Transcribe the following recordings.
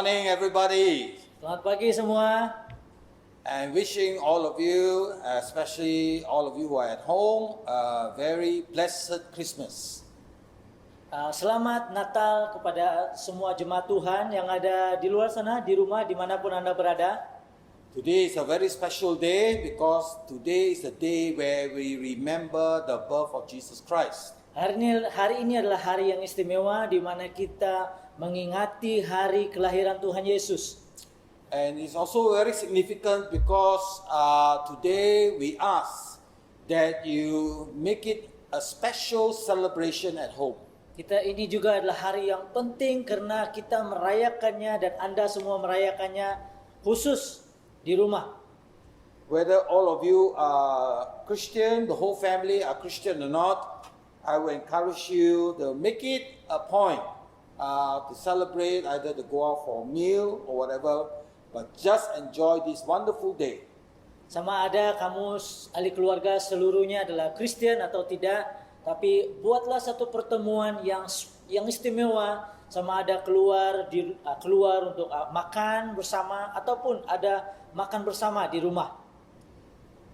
morning, everybody. Selamat pagi semua. And wishing all of you, especially all of you who are at home, a very blessed Christmas. Selamat Natal kepada semua jemaat Tuhan yang ada di luar sana, di rumah, dimanapun Anda berada. Today is a very special day because today is the day where we remember the birth of Jesus Christ. Hari ini adalah hari yang istimewa di mana kita mengingati hari kelahiran Tuhan Yesus. And it's also very significant because today we ask that you make it a special celebration at home. Ini juga adalah hari yang penting karena kita merayakannya dan Anda semua merayakannya khusus di rumah. Whether all of you are Christian, the whole family are Christian or not, I will encourage you to make it a point to celebrate, either to go out for a meal or whatever, but just enjoy this wonderful day. Sama ada kamu ahli keluarga seluruhnya adalah Kristen atau tidak, tapi buatlah satu pertemuan yang istimewa, sama ada keluar untuk makan bersama ataupun ada makan bersama di rumah.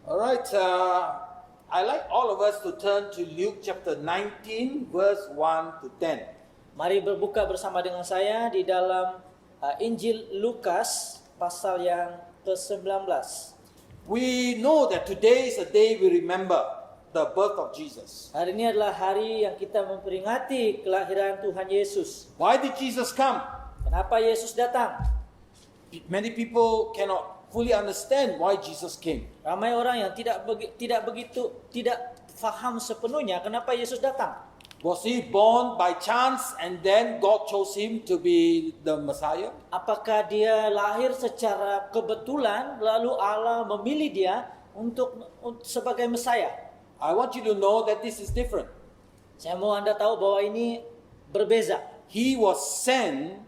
Alright, I like all of us to turn to Luke chapter 19 verse 1 to 10. Mari berbuka bersama dengan saya di dalam Injil Lukas pasal yang ke-19. We know that today is a day we remember the birth of Jesus. Hari ini adalah hari yang kita memperingati kelahiran Tuhan Yesus. Why did Jesus come? Kenapa Yesus datang? Many people cannot fully understand why Jesus came. Ramai orang yang tidak faham sepenuhnya kenapa Yesus datang. Was he born by chance and then God chose him to be the Messiah? Apakah dia lahir secara kebetulan lalu Allah memilih dia untuk sebagai Mesias? I want you to know that this is different. Saya mau Anda tahu bahwa ini berbeza. He was sent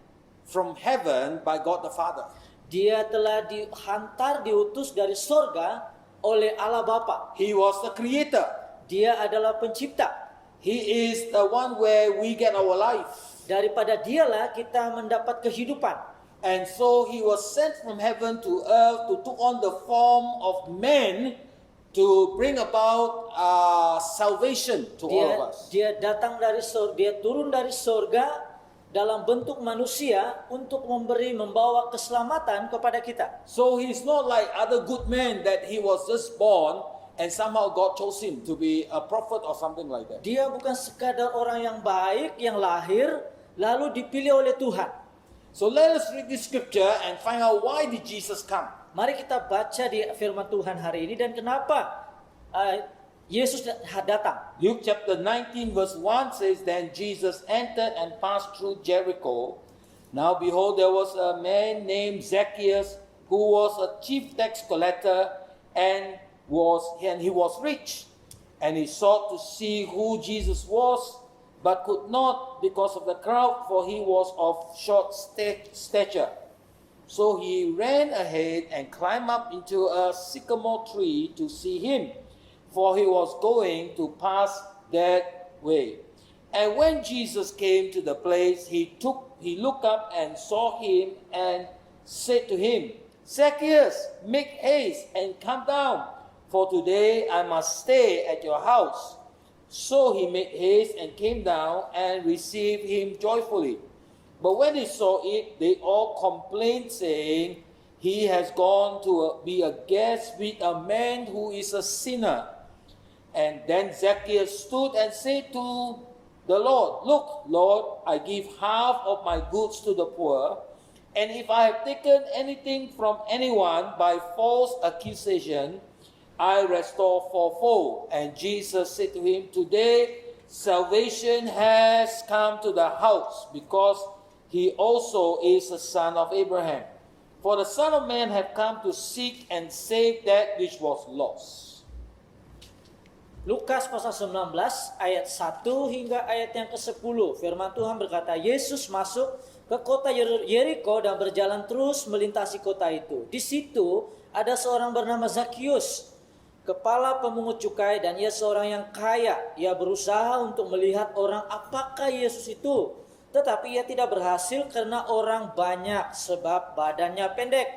from heaven by God the Father. Dia telah diutus dari sorga oleh Allah Bapa. He was the creator. Dia adalah pencipta. He is the one where we get our life. Daripada dialah kita mendapat kehidupan. And so he was sent from heaven to earth to took on the form of man to bring about salvation to all of us. Dia turun dari sorga dalam bentuk manusia untuk membawa keselamatan kepada kita. So he's not like other good men that he was just born and somehow God chose him to be a prophet or something like that. Dia bukan sekadar orang yang baik yang lahir lalu dipilih oleh Tuhan. So let us read this scripture and find out why did Jesus come. Mari kita baca di firman Tuhan hari ini dan kenapa Yesus datang. Luke chapter 19 verse 1 says, Then Jesus entered and passed through Jericho. Now behold, there was a man named Zacchaeus who was a chief tax collector and he was rich. And he sought to see who Jesus was, but could not because of the crowd, for he was of short stature. So he ran ahead and climbed up into a sycamore tree to see him, for he was going to pass that way. And when Jesus came to the place, he looked up and saw him and said to him, Zacchaeus, make haste and come down, for today I must stay at your house. So he made haste and came down and received him joyfully. But when they saw it, they all complained, saying, He has gone to be a guest with a man who is a sinner. And then Zacchaeus stood and said to the Lord, Look, Lord, I give half of my goods to the poor, and if I have taken anything from anyone by false accusation, I restore fourfold. And Jesus said to him, Today salvation has come to the house, because he also is a son of Abraham. For the Son of Man have come to seek and save that which was lost. Lukas pasal 19 ayat 1 hingga ayat yang ke-10. Firman Tuhan berkata, Yesus masuk ke kota Yeriko dan berjalan terus melintasi kota itu. Di situ ada seorang bernama Zakheus, kepala pemungut cukai, dan ia seorang yang kaya. Ia berusaha untuk melihat orang apakah Yesus itu, Tetapi ia tidak berhasil karena orang banyak sebab badannya pendek.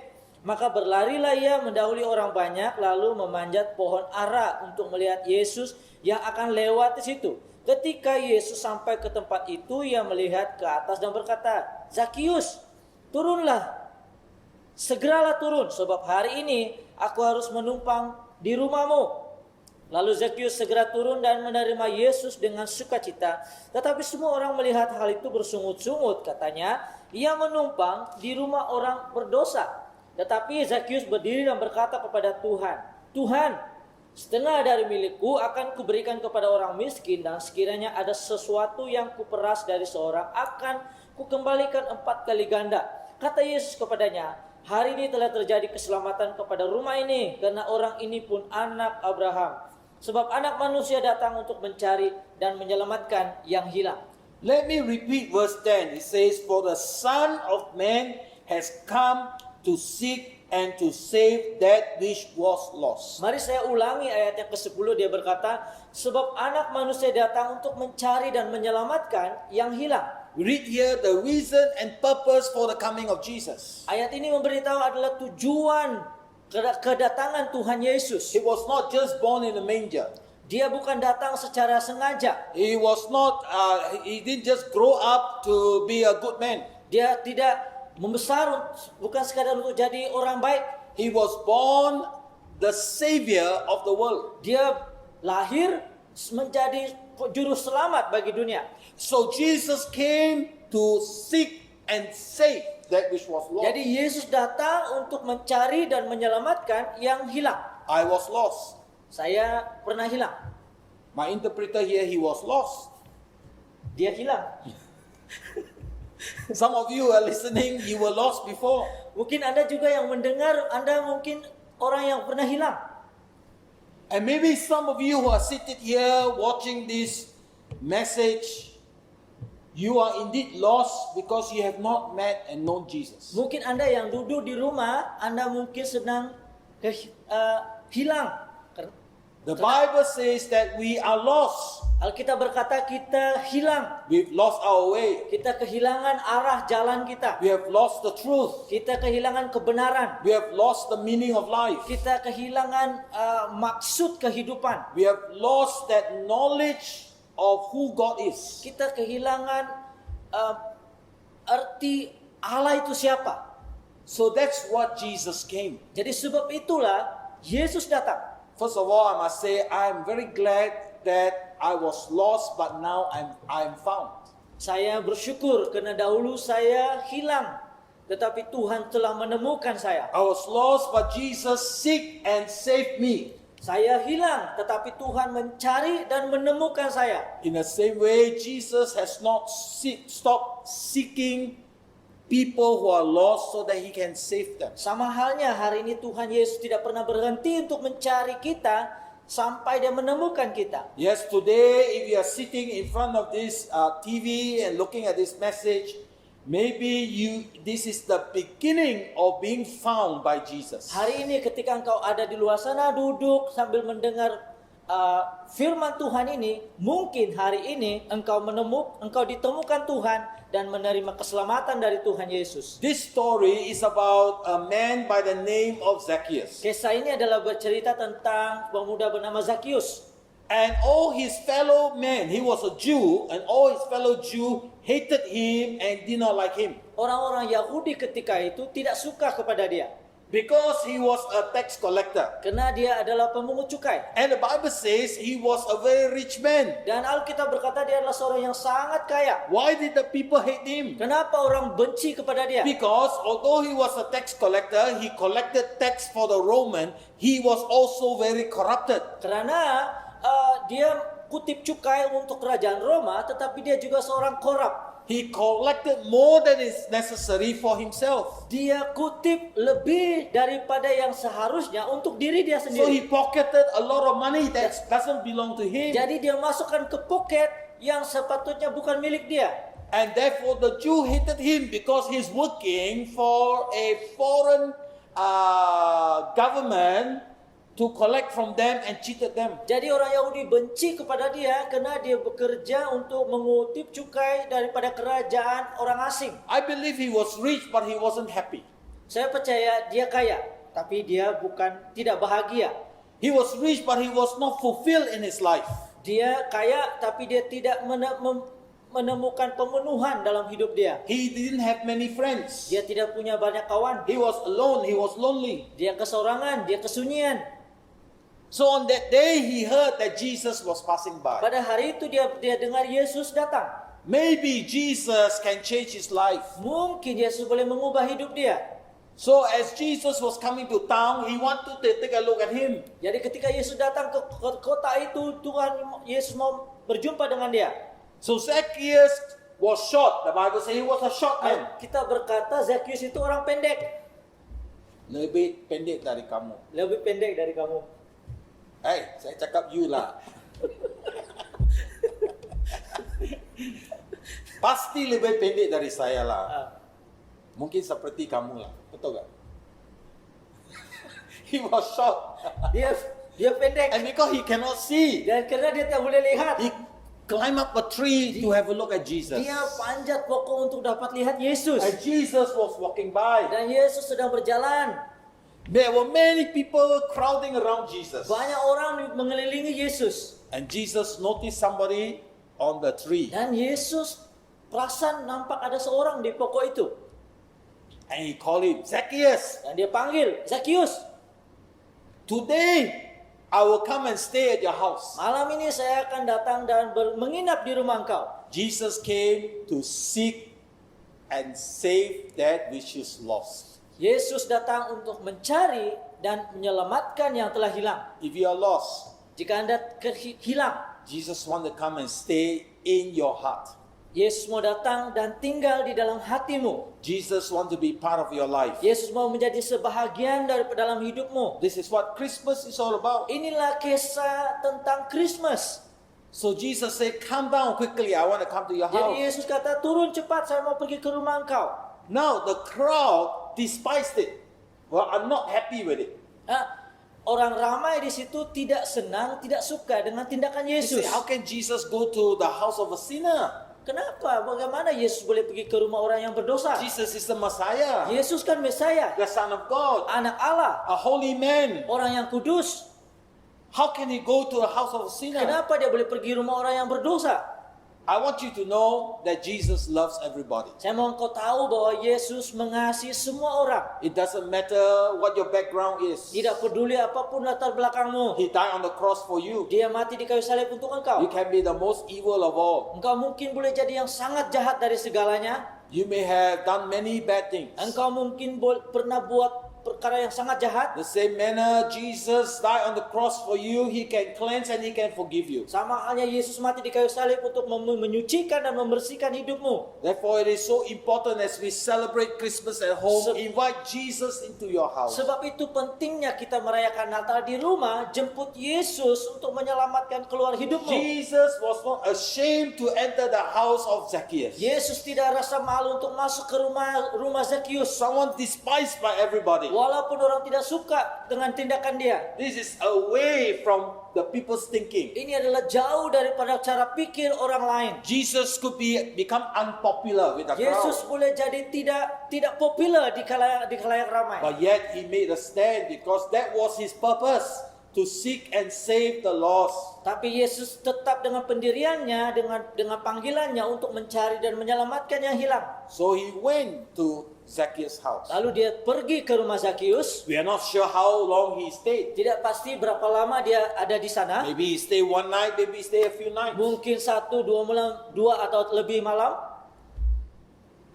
Maka berlarilah ia mendahului orang banyak lalu memanjat pohon ara untuk melihat Yesus yang akan lewat di situ. Ketika Yesus sampai ke tempat itu, ia melihat ke atas dan berkata, "Zakius, turunlah. Segeralah turun sebab hari ini aku harus menumpang di rumahmu." Lalu Zakius segera turun dan menerima Yesus dengan sukacita. Tetapi semua orang melihat hal itu bersungut-sungut. Katanya, ia menumpang di rumah orang berdosa. Tetapi Zakius berdiri dan berkata kepada Tuhan, "Tuhan, setengah dari milikku akan kuberikan kepada orang miskin, dan sekiranya ada sesuatu yang kuperas dari seorang akan kukembalikan 4 kali ganda." Kata Yesus kepadanya, "Hari ini telah terjadi keselamatan kepada rumah ini, karena orang ini pun anak Abraham. Sebab anak manusia datang untuk mencari dan menyelamatkan yang hilang." Let me repeat verse 10. It says, "For the Son of Man has come to seek and to save that which was lost." Mari saya ulangi ayat yang ke-10, dia berkata, sebab anak manusia datang untuk mencari dan menyelamatkan yang hilang. We read here the reason and purpose for the coming of Jesus. Ayat ini memberitahu adalah tujuan kedatangan Tuhan Yesus. He was not just born in a manger. Dia bukan datang secara sengaja. He was not. He didn't just grow up to be a good man. Dia tidak membesar bukan sekadar untuk jadi orang baik. He was born the savior of the world. Dia lahir menjadi juru selamat bagi dunia. So Jesus came to seek and save that which was lost. Jadi Yesus datang untuk mencari dan menyelamatkan yang hilang. I was lost. Saya pernah hilang. My interpreter here, he was lost. Dia hilang. Some of you are listening, you were lost before. Mungkin Anda juga yang mendengar, Anda mungkin orang yang pernah hilang. And maybe some of you who are seated here watching this message, you are indeed lost because you have not met and known Jesus. Mungkin Anda yang duduk di rumah, Anda mungkin sedang hilang. The Bible says that we are lost. Alkitab berkata kita hilang. We've lost our way. Kita kehilangan arah jalan kita. We have lost the truth. Kita kehilangan kebenaran. We have lost the meaning of life. Kita kehilangan maksud kehidupan. We have lost that knowledge of who God is. Kita kehilangan arti Allah itu siapa. So that's what Jesus came. Jadi sebab itulah Yesus datang. First of all, I must say I am very glad that I was lost, but now I'm found. Saya bersyukur karena dahulu saya hilang, tetapi Tuhan telah menemukan saya. I was lost, but Jesus seek and saved me. Saya hilang, tetapi Tuhan mencari dan menemukan saya. In the same way, Jesus has not stopped seeking people who are lost so that he can save them. Sama halnya hari ini Tuhan Yesus tidak pernah berhenti untuk mencari kita sampai dia menemukan kita. Yes, today if you are sitting in front of this TV and looking at this message, maybe this is the beginning of being found by Jesus. Hari ini ketika engkau ada di luar sana duduk sambil mendengar firman Tuhan ini, mungkin hari ini engkau ditemukan Tuhan dan menerima keselamatan dari Tuhan Yesus. This story is about a man by the name of Zacchaeus. Kisah ini adalah bercerita tentang pemuda bernama Zakius. And all his fellow men, he was a Jew, and all his fellow Jew hated him and did not like him. Orang-orang Yahudi ketika itu tidak suka kepada dia. Because he was a tax collector. Karena dia adalah pemungut cukai. And the Bible says he was a very rich man. Dan Alkitab berkata dia adalah seorang yang sangat kaya. Why did the people hate him? Kenapa orang benci kepada dia? Because although he was a tax collector, he collected tax for the Roman, he was also very corrupted. Karena dia kutip cukai untuk kerajaan Roma, tetapi dia juga seorang korup. He collected more than is necessary for himself. Dia kutip lebih daripada yang seharusnya untuk diri dia So sendiri. he pocketed a lot of money that doesn't belong to him. Jadi dia masukkan ke poket yang sepatutnya bukan milik dia. And therefore the Jew hated him because he's working for a foreign government to collect from them and cheated them. Jadi orang Yahudi benci kepada dia karena dia bekerja untuk mengutip cukai daripada kerajaan orang asing. I believe he was rich, but he wasn't happy. Saya percaya dia kaya, tapi dia tidak bahagia. He was rich, but he was not fulfilled in his life. Dia kaya, tapi dia tidak menemukan pemenuhan dalam hidup dia. He didn't have many friends. Dia tidak punya banyak kawan. He was alone. He was lonely. Dia kesorangan, dia kesunyian. So on that day, he heard that Jesus was passing by. Pada hari itu dia dengar Yesus datang. Maybe Jesus can change his life. Mungkin Yesus boleh mengubah hidup dia. So as Jesus was coming to town, he wanted to take a look at him. Jadi ketika Yesus datang ke kota itu, Tuhan Yesus mau berjumpa dengan dia. So Zacchaeus was short. The Bible says he was a short man. Kita berkata Zakheus itu orang pendek. Lebih pendek dari kamu. Lebih pendek dari kamu. Saya cakap you lah. Pasti lebih pendek dari saya lah. Mungkin seperti kamu lah. Betul tak? He was short. Dia pendek. And because he cannot see, Dan karena dia tak boleh lihat, he climbed up a tree to have a look at Jesus. dia panjat pokok untuk dapat lihat Yesus. And Jesus was walking by. Dan Yesus sedang berjalan. There were many people crowding around Jesus. Banyak orang mengelilingi Yesus. And Jesus noticed somebody on the tree. Dan Yesus perasan nampak ada seorang di pokok itu. And he called him, Zacchaeus, Dan dia panggil, Zakheus, today I will come and stay at your house. malam ini saya akan datang dan menginap di rumah engkau. Jesus came to seek and save that which is lost. Yesus datang untuk mencari dan menyelamatkan yang telah hilang. If you are lost, Jika Anda hilang, Jesus wants to come and stay in your heart. Yesus mau datang dan tinggal di dalam hatimu. Jesus wants to be part of your life. Yesus mau menjadi sebahagian dari dalam hidupmu. This is what Christmas is all about. Inilah kisah tentang Christmas. So Jesus said, come down quickly, I want to come to your Jadi house. Yesus kata, turun cepat, saya mau pergi ke rumah engkau. Now the crowd despised it. Well, I'm not happy with it. Orang ramai di situ tidak senang, tidak suka dengan tindakan They say, Yesus. how can Jesus go to the house of a sinner? Kenapa? Bagaimana Yesus boleh pergi ke rumah orang yang berdosa? Jesus is the Messiah, Yesus kan Mesaya, the Son of God, anak Allah, a holy man. orang yang kudus. How can he go to the house of a sinner? Kenapa dia boleh pergi rumah orang yang berdosa? I want you to know that Jesus loves everybody. Saya mau engkau tahu bahwa Yesus mengasihi semua orang. It doesn't matter what your background is. Tidak peduli apapun latar belakangmu. He died on the cross for you. Dia mati di kayu salib untuk engkau. You can be the most evil of all. Engkau mungkin boleh jadi yang sangat jahat dari segalanya. You may have done many bad things. Engkau mungkin pernah buat perkara yang sangat jahat. The same manner Jesus died on the cross for you, he can cleanse and he can forgive you. Sama halnya Yesus mati di kayu salib untuk menyucikan dan membersihkan hidupmu. Therefore, it is so important as we celebrate Christmas at home, invite Jesus into your house. Sebab itu pentingnya kita merayakan Natal di rumah, jemput Yesus untuk menyelamatkan keluar hidupmu. Jesus was not ashamed to enter the house of Zacchaeus. Yesus tidak rasa malu untuk masuk ke rumah Zakheus. Someone despised by everybody. Walaupun orang tidak suka dengan tindakan dia. This is away from the people's thinking. Ini adalah jauh daripada cara pikir orang lain. Jesus could become unpopular with the Yesus crowd. boleh jadi tidak populer di khalayak ramai. But yet he made a stand because that was his purpose, to seek and save the lost. Tapi Yesus tetap dengan pendiriannya, dengan panggilannya untuk mencari dan menyelamatkan yang hilang. So he went to Zacchaeus' house. Lalu dia pergi ke rumah Zakheus. We are not sure how long he stayed. Tidak pasti berapa lama dia ada di sana. Maybe he stayed one night, maybe he stayed a few nights. Mungkin 1, 2 malam, 2 atau lebih malam.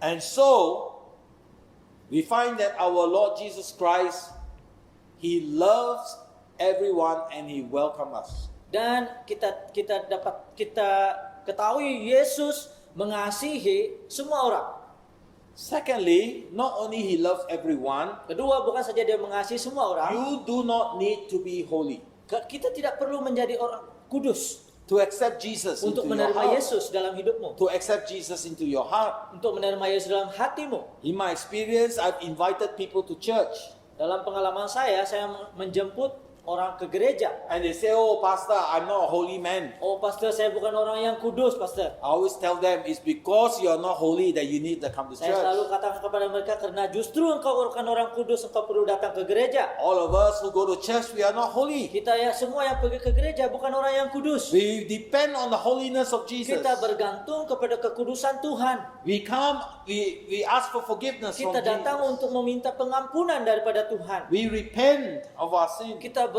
And so, we find that our Lord Jesus Christ, he loves everyone and he welcomes us. Dan kita ketahui Yesus mengasihi semua orang. Secondly, not only he loves everyone, Kedua, bukan saja dia mengasihi semua orang. you do not need to be holy Kita tidak perlu menjadi orang kudus to accept Jesus untuk into your menerima heart. Yesus dalam hidupmu, To accept Jesus into your heart. untuk menerima Yesus dalam hatimu. In my experience, I've invited people to church. Dalam pengalaman saya menjemput orang ke gereja. And they say, oh, Pastor, I'm not a holy man. Oh, pastor, saya bukan orang yang kudus, pastor. I always tell them, it's because you're not holy that you need to come to Saya selalu church. katakan kepada mereka, karena justru engkau bukan orang kudus, engkau perlu datang ke gereja. All of us who go to church, we are not holy. Kita ya semua yang pergi ke gereja bukan orang yang kudus. We depend on the holiness of Jesus. Kita bergantung kepada kekudusan Tuhan. We come, we ask for forgiveness from Kita datang Jesus. untuk meminta pengampunan daripada Tuhan. We repent of our sin. Kita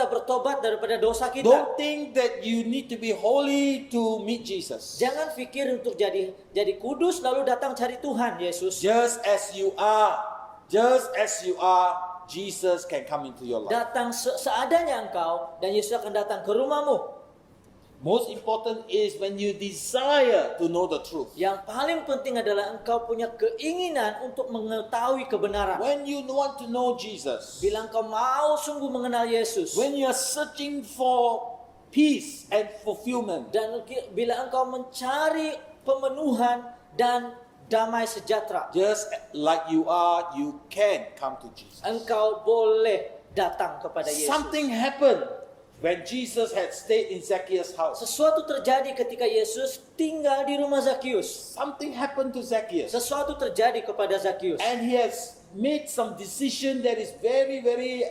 bertobat daripada dosa kita. Don't think that you need to be holy to meet Jesus. Jangan pikir untuk jadi kudus lalu datang cari Tuhan Yesus. Just as you are, Jesus can come into your life. Datang seadanya engkau dan Yesus akan datang ke rumahmu. Most important is when you desire to know the truth. Yang paling penting adalah engkau punya keinginan untuk mengetahui kebenaran. When you want to know Jesus, Bila engkau mau sungguh mengenal Yesus, when you are searching for peace and fulfillment, dan bila engkau mencari pemenuhan dan damai sejahtera, just like you are, you can come to Jesus. engkau boleh datang kepada Yesus. Something happened when Jesus had stayed in Zacchaeus' house. Sesuatu terjadi ketika Yesus tinggal di rumah Zakheus. Something happened to Zacchaeus. Sesuatu terjadi kepada Zakheus. And he has made some decision that is very, very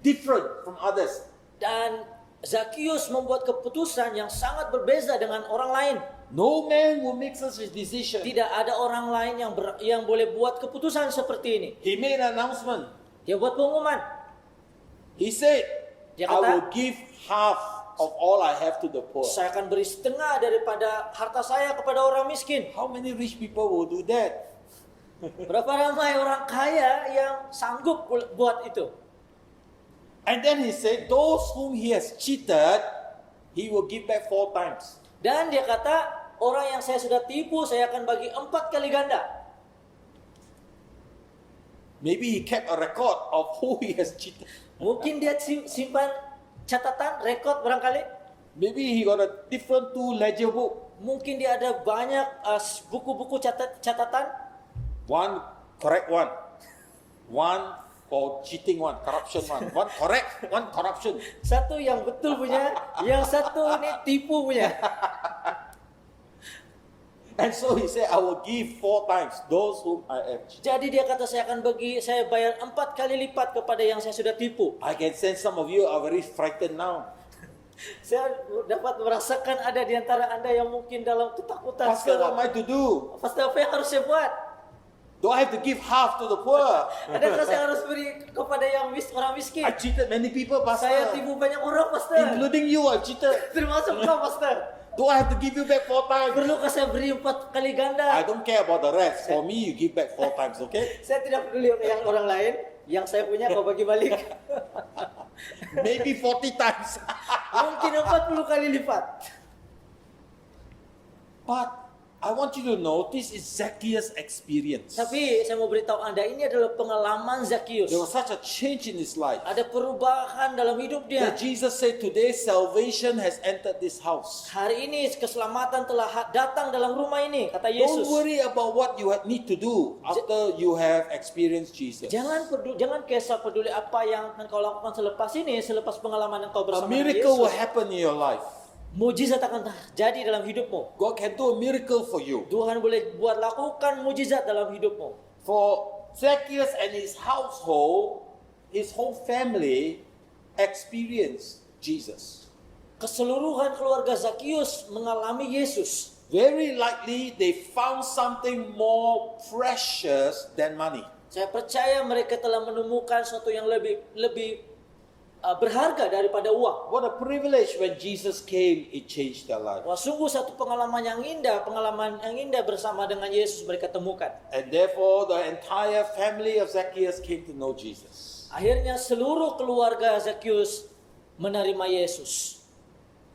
different from others. Dan Zakheus membuat keputusan yang sangat berbeza dengan orang lain. No man will make such a decision. Tidak ada orang lain yang boleh buat keputusan seperti ini. He made an announcement. Dia buat pengumuman. He said, Dia I kata, will give half of all I have to the poor. saya akan beri setengah daripada harta saya kepada orang miskin. How many rich people will do that? Berapa ramai orang kaya yang sanggup buat itu? And then he said, those whom he has cheated, he will give back 4 times. Dan dia kata, orang yang saya sudah tipu, saya akan bagi 4 kali ganda. Maybe he kept a record of who he has cheated. Mungkin dia simpan catatan, rekod barangkali. Maybe he got a different 2 ledger book. Mungkin dia ada banyak buku-buku catatan. One correct one. One for cheating one, corruption one. One correct, one corruption. Satu yang betul punya, yang satu ni tipu punya. And so he said, I will give 4 times those whom I have cheated. Jadi dia kata, saya bayar 4 kali lipat kepada yang saya sudah tipu. I can sense some of you are very frightened now. Saya dapat merasakan ada di antara Anda yang mungkin dalam ketakutan Pastor, what am sekarang. I to do? Pastor, apa yang harus saya buat? Do I have to give half to the poor? Adakah saya harus beri kepada orang miskin? I cheated many people, Saya Pastor. tipu banyak orang, Pastor. Including you, I cheated. Termasuk kau, Pastor. Do I have to give you back 4 times? Perlukah saya beri 4 kali I ganda? don't care about the rest. For me, you give back 4 times, okay? Saya tidak peduli yang orang lain. Yang saya punya kau bagi balik. Maybe 40 times. Mungkin 40 kali lipat. But I want you to know this is Zacchaeus' experience. Tapi saya mau beritahu Anda, ini adalah pengalaman Zakheus. There was such a change in his life Ada perubahan dalam hidup dia. that Jesus said, today salvation has entered this house. Hari ini keselamatan telah datang dalam rumah ini, kata Yesus. Don't worry about what you need to do after you have experienced Jesus. Jangan kisah peduli apa yang akan kau lakukan selepas pengalaman yang kau A bersama dengan miracle will Yesus. happen in your life. Mujizat akan terjadi dalam hidupmu. God can do a miracle for you. Tuhan boleh lakukan mujizat dalam hidupmu. For Zacchaeus and his household, his whole family experienced Jesus. Keseluruhan keluarga Zakheus mengalami Yesus. Very likely they found something more precious than money. Saya percaya mereka telah menemukan sesuatu yang lebih berharga daripada uang. What a privilege when Jesus came, it changed their life. Wah, sungguh satu pengalaman yang indah bersama dengan Yesus mereka temukan. And therefore the entire family of Zacchaeus came to know Jesus. Akhirnya seluruh keluarga Zakheus menerima Yesus.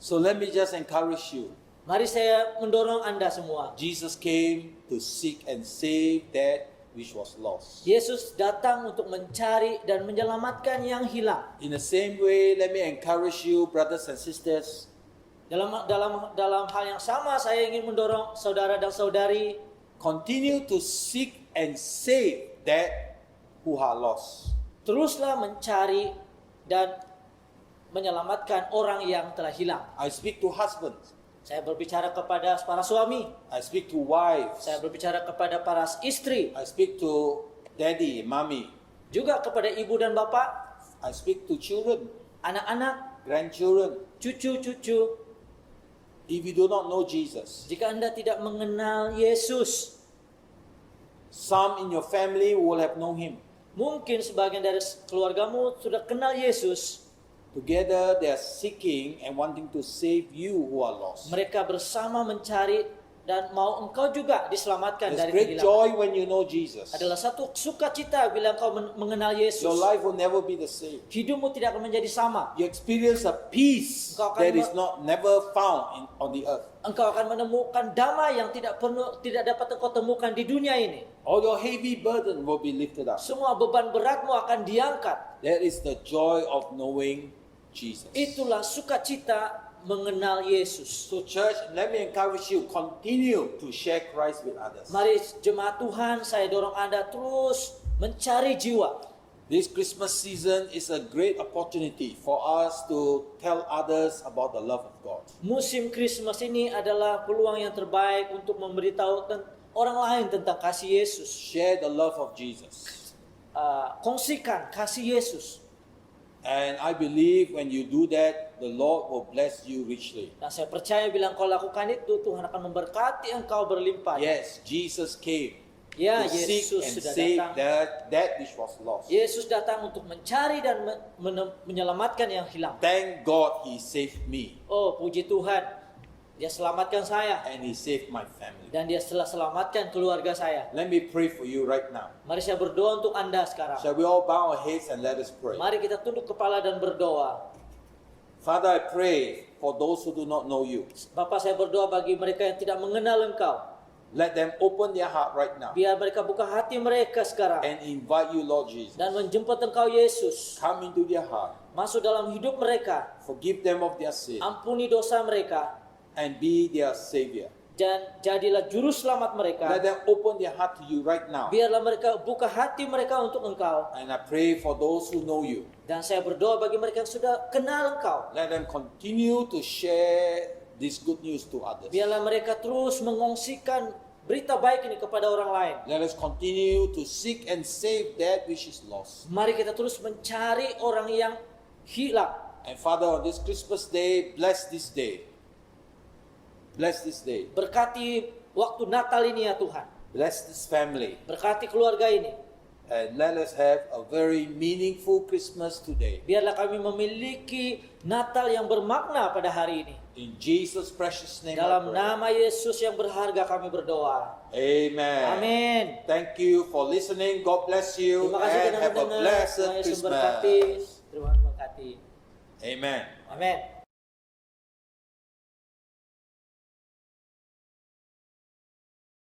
So let me just encourage you. Mari saya mendorong Anda semua. Jesus came to seek and save that which was lost. Yesus datang untuk mencari dan menyelamatkan yang hilang. In the same way, let me encourage you, brothers and sisters, Dalam hal yang sama, saya ingin mendorong saudara dan saudari, continue to seek and save that who are lost. teruslah mencari dan menyelamatkan orang yang telah hilang. I speak to husbands. Saya berbicara kepada para suami, I speak to wives. saya berbicara kepada para istri, I speak to daddy, mommy. juga kepada ibu dan bapak, I speak to children, anak-anak, grandchildren. cucu-cucu. If you do not know Jesus, Jika Anda tidak mengenal Yesus, some in your family will have known him. mungkin sebagian dari keluargamu sudah kenal Yesus. Together they are seeking and wanting to save you who are lost. Mereka bersama mencari dan mau engkau juga diselamatkan There's dari great kehilangan. joy when you know Jesus. Adalah satu sukacita bila engkau mengenal Yesus. Your life will never be the same. Hidupmu tidak akan menjadi sama. You experience a peace Engkau akan that is never found on the earth. Engkau akan menemukan damai yang tidak dapat engkau temukan di dunia ini. All your heavy burden will be lifted up. Semua beban beratmu akan diangkat. That is the joy of knowing Jesus. Itulah sukacita mengenal Yesus. So church, let me encourage you, continue to share Christ with others. Mari jemaat Tuhan, saya dorong Anda terus mencari jiwa. This Christmas season is a great opportunity for us to tell others about the love of God. Musim Christmas ini adalah peluang yang terbaik untuk memberitahu orang lain tentang kasih Yesus. Share the love of Jesus. Kongsikan kasih Yesus. And I believe when you do that, the Lord will bless you richly. Nah, saya percaya bila engkau lakukan itu, Tuhan akan memberkati engkau berlimpah. Yes, Jesus came Ya, to seek Yesus and sudah save datang. that which was lost. Yesus datang untuk mencari dan menyelamatkan yang hilang. Thank God He saved me Oh, puji Tuhan. Dia selamatkan saya and He saved my family. dan dia telah selamatkan keluarga saya. Let me pray for you right now. Mari saya berdoa untuk Anda sekarang. Shall we all bow our heads and let us pray? Mari kita tunduk kepala dan berdoa. Father, I pray for those who do not know you. Bapak, saya berdoa bagi mereka yang tidak mengenal Engkau. Let them open their heart right now Biar mereka buka hati mereka sekarang and invite you, Lord Jesus. dan menjemput Engkau Yesus. Come into their heart. Masuk dalam hidup mereka. Forgive them of their sin Ampuni dosa mereka. and be their Savior. Dan jadilah juru selamat mereka. Let them open their heart to you right now. Biarlah mereka buka hati mereka untuk Engkau. And I pray for those who know you. Dan saya berdoa bagi mereka yang sudah kenal Engkau. Let them continue to share this good news to others. Biarlah mereka terus mengongsikan berita baik ini kepada orang lain. Let us continue to seek and save that which is lost. Mari kita terus mencari orang yang hilang. And Father, on this Christmas day, bless this day. Bless this day. Berkati waktu Natal ini ya Tuhan. Bless this family. Berkati keluarga ini. And let us have a very meaningful Christmas today. Biarlah kami memiliki Natal yang bermakna pada hari ini. In Jesus' precious name I Dalam pray. nama Yesus yang berharga kami berdoa. Amen. Amin. Thank you for listening. God bless you. Terima kasih And telah have a mendengar. blessed Tuhan Yesus Christmas. berkati. Tuhan berkati. Amen. Amin.